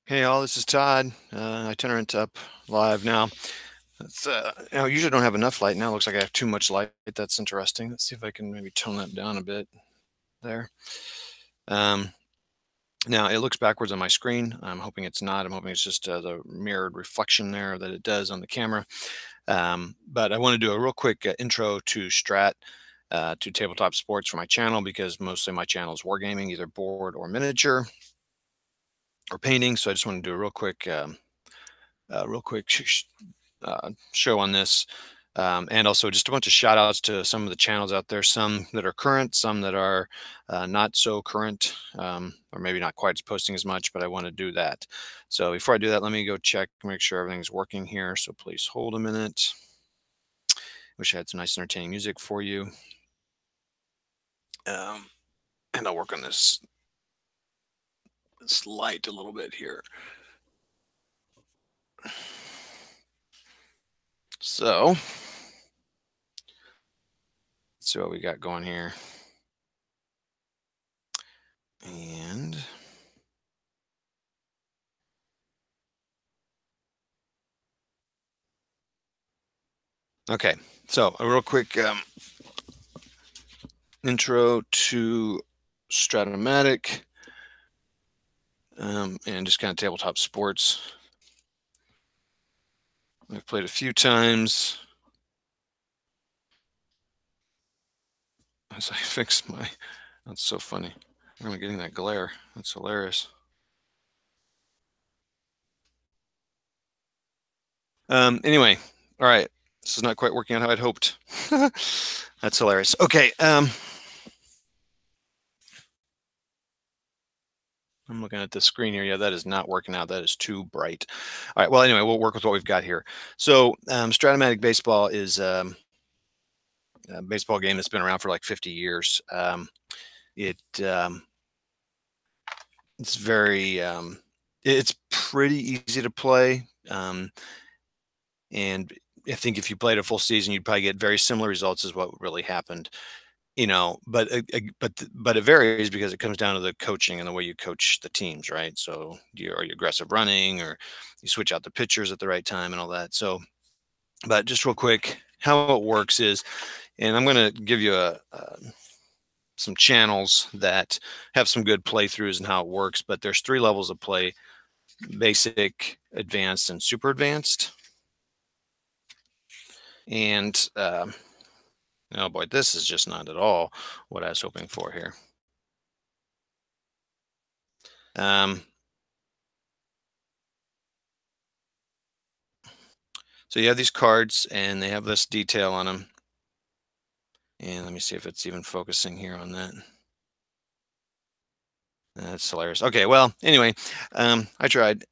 Hey all, this is Todd. Itinerant up live now. I usually don't have enough light. Now it looks like I have too much light. That's interesting. Let's see if I can maybe tone that down a bit there. Um, Now it looks backwards on my screen. I'm hoping it's not. I'm hoping it's just the mirrored reflection there that it does on the camera. But I want to do a real quick intro to Strat, to tabletop sports for my channel because mostly my channel is wargaming, either board or miniature or painting. So I just want to do a real quick show on this. And also just a bunch of shout outs to some of the channels out there, some that are current, some that are not so current, or maybe not quite posting as much, but I want to do that. So before I do that, let me go check, make sure everything's working here. So please hold a minute. Wish I had some nice entertaining music for you. Um, and I'll work on this light a little bit here. So let's see what we got going here. And okay, so a real quick intro to Strat-O-Matic and just kind of tabletop sports. I've played a few times. As I fix my, that's so funny. I'm getting that glare. That's hilarious. Anyway, all right. This is not quite working out how I'd hoped. That's hilarious. Okay. I'm looking at the screen here. Yeah, that is not working out. That is too bright. All right. Well, anyway, we'll work with what we've got here. So, Strat-O-Matic baseball is a baseball game that's been around for like 50 years. It It's very it's pretty easy to play. And I think if you played a full season, you'd probably get very similar results as what really happened. But it varies because it comes down to the coaching and the way you coach the teams, right? So are you aggressive running, or you switch out the pitchers at the right time and all that. So, but just real quick, how it works is, and I'm going to give you some channels that have some good playthroughs and how it works. But there's 3 levels of play: basic, advanced, and super advanced. And oh boy, this is just not at all what I was hoping for here. Um, so you have these cards, and they have this detail on them. And let me see if it's even focusing here on that. That's hilarious. Okay, well, anyway, I tried.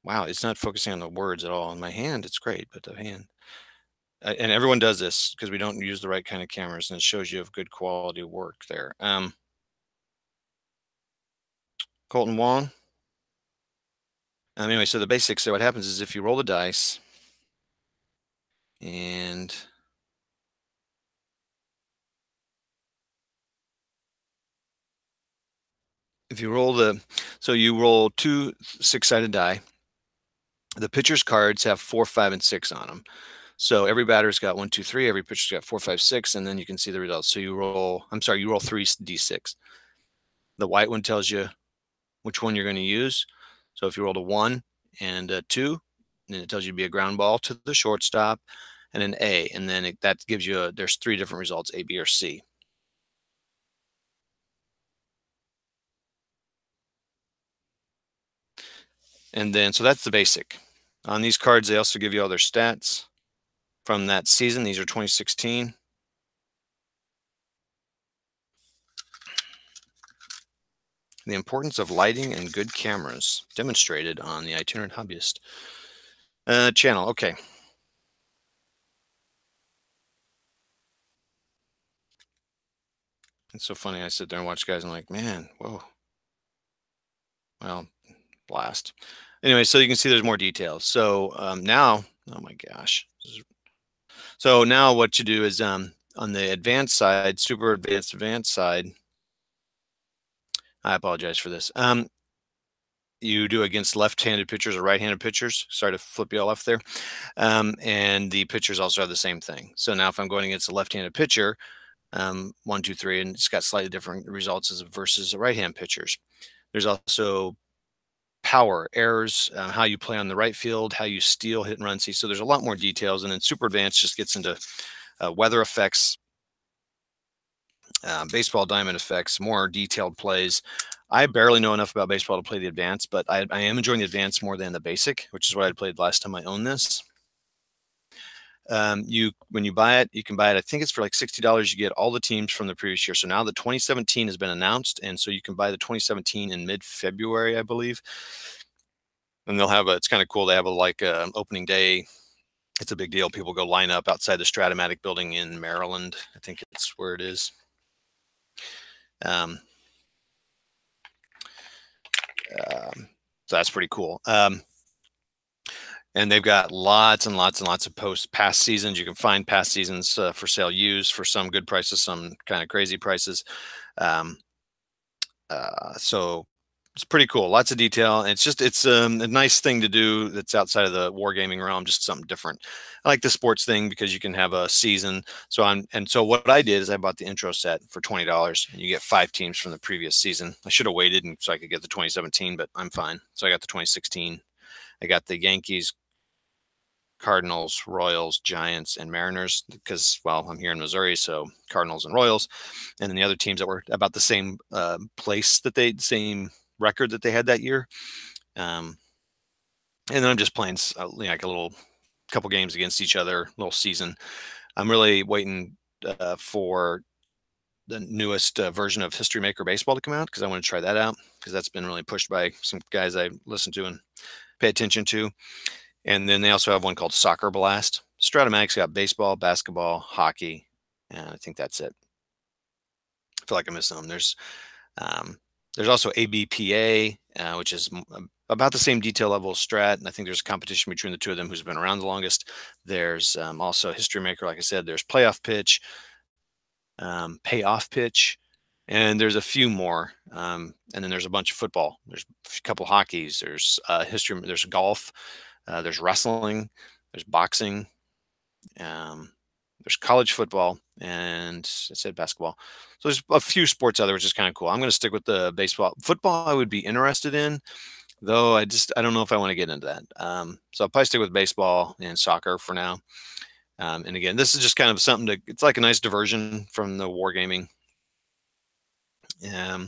Wow, it's not focusing on the words at all. In my hand, it's great, but the hand. And everyone does this because we don't use the right kind of cameras, and it shows you have good quality work there. Colton Wong. Anyway, so the basics. So what happens is if you roll the dice, and if you roll so you roll 2 6-sided die. The pitcher's cards have 4, 5, and 6 on them. So every batter's got 1, 2, 3. Every pitcher's got 4, 5, 6, and then you can see the results. So you roll. I'm sorry, you roll 3 d6. The white one tells you which one you're going to use. So if you rolled a 1 and a 2, then it tells you to be a ground ball to the shortstop, and an A, and then that gives you there's 3 different results: A, B, or C. And then so that's the basic. On these cards, they also give you all their stats from that season. These are 2016. The importance of lighting and good cameras demonstrated on the Itinerant Hobbyist channel. Okay. It's so funny. I sit there and watch guys. And I'm like, man, whoa. Well, blast. Anyway, so you can see there's more details. So now, oh my gosh. So now what you do is on the advanced side, super advanced side. I apologize for this. you do against left-handed pitchers or right-handed pitchers. Sorry to flip you all off there. And the pitchers also have the same thing. So now if I'm going against a left-handed pitcher, 1, 2, 3, and it's got slightly different results as versus a right-hand pitchers. There's also power, errors, how you play on the right field, how you steal, hit and run. See, so there's a lot more details. And then Super Advanced just gets into weather effects, baseball diamond effects, more detailed plays. I barely know enough about baseball to play the advanced, but I am enjoying the advanced more than the basic, which is what I played last time I owned this. When you buy it, you can buy it. I think it's for like $60. You get all the teams from the previous year. So now the 2017 has been announced, and so you can buy the 2017 in mid-February, I believe. And they'll have it's kind of cool. They have opening day. It's a big deal. People go line up outside the Strat-O-Matic building in Maryland. I think it's where it is. So that's pretty cool. And they've got lots and lots and lots of past seasons. You can find past seasons for sale used for some good prices, some kind of crazy prices. So it's pretty cool. Lots of detail. And it's a nice thing to do that's outside of the wargaming realm, just something different. I like the sports thing because you can have a season. So what I did is I bought the intro set for $20 and you get 5 teams from the previous season. I should have waited so I could get the 2017, but I'm fine. So I got the 2016. I got the Yankees, Cardinals, Royals, Giants, and Mariners because, well, I'm here in Missouri, so Cardinals and Royals. And then the other teams that were about the same same record that they had that year. And then I'm just playing like a little couple games against each other, little season. I'm really waiting for the newest version of History Maker Baseball to come out because I want to try that out because that's been really pushed by some guys I listen to and pay attention to. And then they also have one called Soccer Blast. Strat-O-Matic's got baseball, basketball, hockey, and I think that's it. I feel like I missed some. There's also ABPA, which is about the same detail level as Strat, and I think there's a competition between the two of them who's been around the longest. There's also History Maker, like I said. There's Playoff Pitch, Payoff Pitch, and there's a few more. And then there's a bunch of football. There's a couple hockeys. There's history. There's golf. There's wrestling, there's boxing, there's college football, and I said basketball. So there's a few sports out there, which is kind of cool. I'm going to stick with the baseball. Football I would be interested in, though I don't know if I want to get into that. So I'll probably stick with baseball and soccer for now. And again, this is just kind of something it's like a nice diversion from the wargaming. Now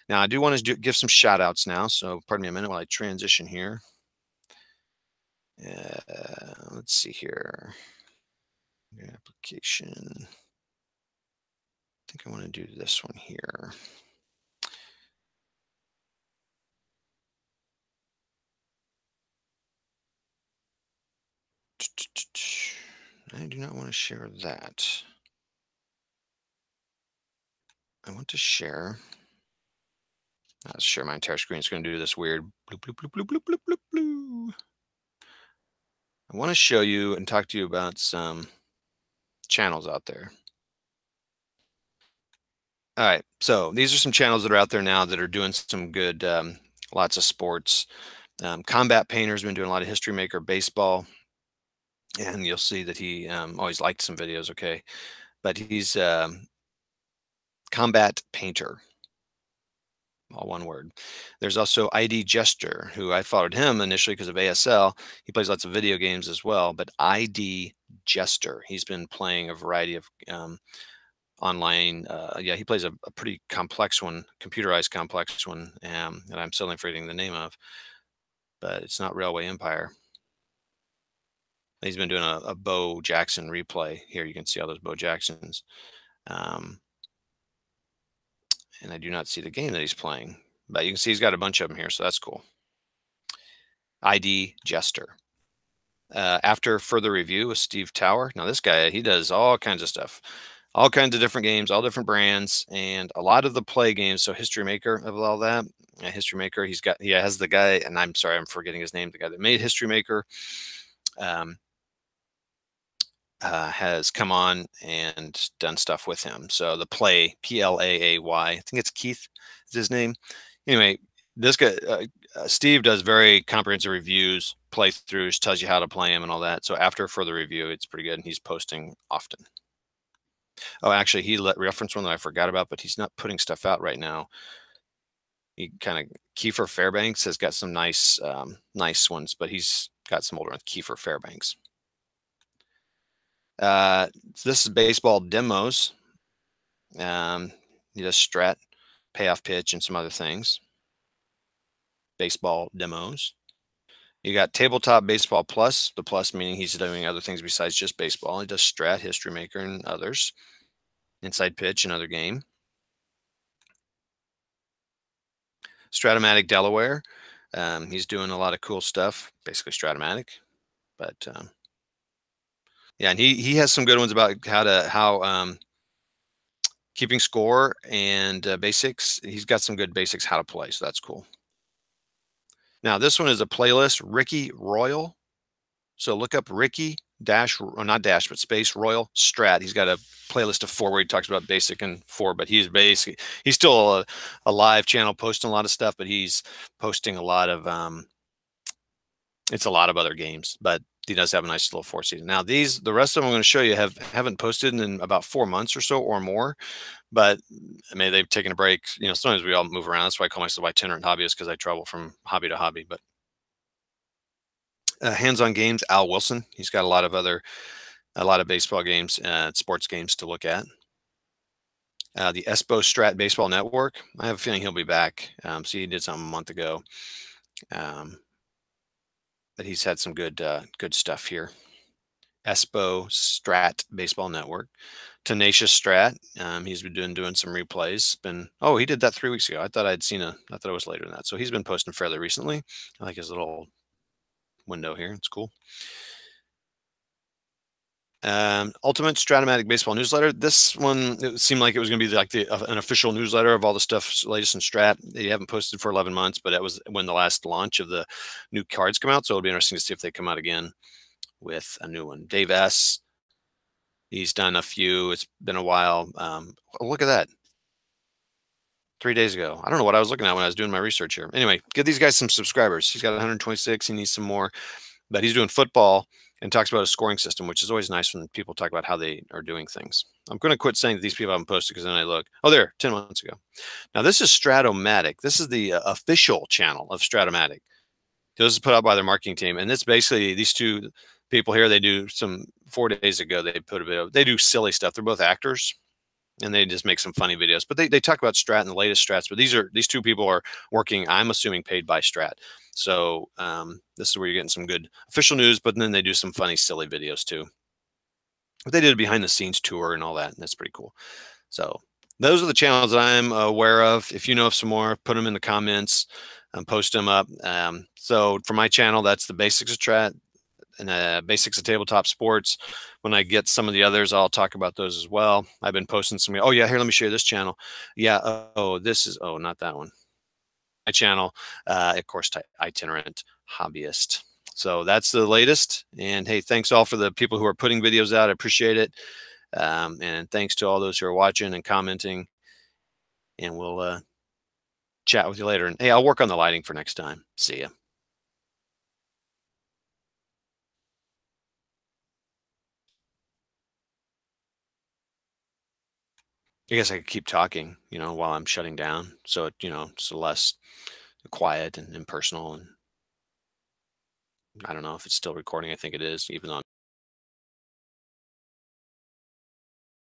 I do want to give some shout outs now. So pardon me a minute while I transition here. Let's see here. Application. I think I want to do this one here. I do not want to share that. I want to share. I'll share my entire screen. It's going to do this weird bloop, bloop, bloop, bloop, bloop, bloop, bloop, bloop. I want to show you and talk to you about some channels out there. All right, so these are some channels that are out there now that are doing some good, lots of sports. Combat Painter's been doing a lot of History Maker baseball, and you'll see that he always liked some videos. Okay, but he's Combat Painter, all one word. There's also idjester, who I followed him initially because of ASL. He plays lots of video games as well, but idjester, he's been playing a variety of online. Yeah, he plays a pretty complex one, computerized complex one, that I'm still forgetting the name of, but it's not Railway Empire. He's been doing a Bo Jackson replay. Here you can see all those Bo Jacksons. And I do not see the game that he's playing, but you can see he's got a bunch of them here, so that's cool. idjester. After further review with Steve Tower. Now this guy, he does all kinds of stuff, all kinds of different games, all different brands, and a lot of the play games. So History Maker of all that. History Maker, he has the guy, and I'm sorry, I'm forgetting his name. The guy that made History Maker has come on and done stuff with him. So the play, Play, I think it's Keith is his name. Anyway, this guy, Steve, does very comprehensive reviews, playthroughs, tells you how to play him and all that. So after further review, it's pretty good, and he's posting often. Oh, actually, he let reference one that I forgot about, but he's not putting stuff out right now. He kind of Kiefer Fairbanks has got some nice ones, but he's got some older ones. Kiefer Fairbanks. Uh, this is baseball demos. He does Strat, payoff pitch, and some other things. Baseball demos. You got Tabletop Baseball Plus, the plus meaning he's doing other things besides just baseball. He does Strat, History Maker, and others. Inside Pitch, another game. Strat-O-Matic Delaware. He's doing a lot of cool stuff, basically Strat-O-Matic. But yeah, and he has some good ones about how keeping score and basics. He's got some good basics how to play, so that's cool. Now this one is a playlist, Ricky Royal. So look up Ricky dash, or not dash, but space Royal Strat. He's got a playlist of 4 where he talks about basic and 4, but he's still a live channel posting a lot of stuff, but he's posting a lot of it's a lot of other games, but he does have a nice little 4 season. Now the rest of them I'm going to show you haven't posted in about 4 months or so or more, but I mean they've taken a break. You know, sometimes we all move around. That's why I call myself itinerant hobbyist, because I travel from hobby to hobby. But hands-on games, Al Wilson. He's got a lot of baseball games, sports games to look at. The ESPO Strat Baseball Network. I have a feeling he'll be back. So he did something a month ago, but he's had some good stuff here. ESPO Strat Baseball Network. Tenacious Strat. He's been doing some replays. He did that 3 weeks ago. I thought I thought it was later than that. So he's been posting fairly recently. I like his little window here. It's cool. Ultimate Strat-O-Matic Baseball Newsletter. This one, it seemed like it was going to be like an official newsletter of all the stuff latest in Strat. They haven't posted for 11 months, but it was when the last launch of the new cards come out. So it'll be interesting to see if they come out again with a new one. Dave S. He's done a few. It's been a while. Look at that. 3 days ago. I don't know what I was looking at when I was doing my research here. Anyway, give these guys some subscribers. He's got 126. He needs some more, but he's doing football and talks about a scoring system, which is always nice when people talk about how they are doing things. I'm going to quit saying that these people haven't posted, because then I look, oh, there, 10 months ago. Now, this is Strat-O-Matic. This is the official channel of Strat-O-Matic. This is put out by their marketing team. And it's basically these two people here. They do 4 days ago, they do silly stuff. They're both actors, and they just make some funny videos. But they talk about Strat and the latest Strats. But these two people are working, I'm assuming, paid by Strat. So this is where you're getting some good official news, but then they do some funny, silly videos too. But they did a behind the scenes tour and all that, and that's pretty cool. So those are the channels that I'm aware of. If you know of some more, put them in the comments and post them up. So for my channel, that's the basics of Strat and basics of tabletop sports. When I get some of the others, I'll talk about those as well. I've been posting some. Oh yeah, here, let me show you this channel. Yeah. Not that one. My channel, of course, itinerant hobbyist. So that's the latest. And hey, thanks all for the people who are putting videos out. I appreciate it. And thanks to all those who are watching and commenting. And we'll chat with you later. And hey, I'll work on the lighting for next time. See ya. I guess I could keep talking, while I'm shutting down. So it's less quiet and impersonal. And I don't know if it's still recording. I think it is, even though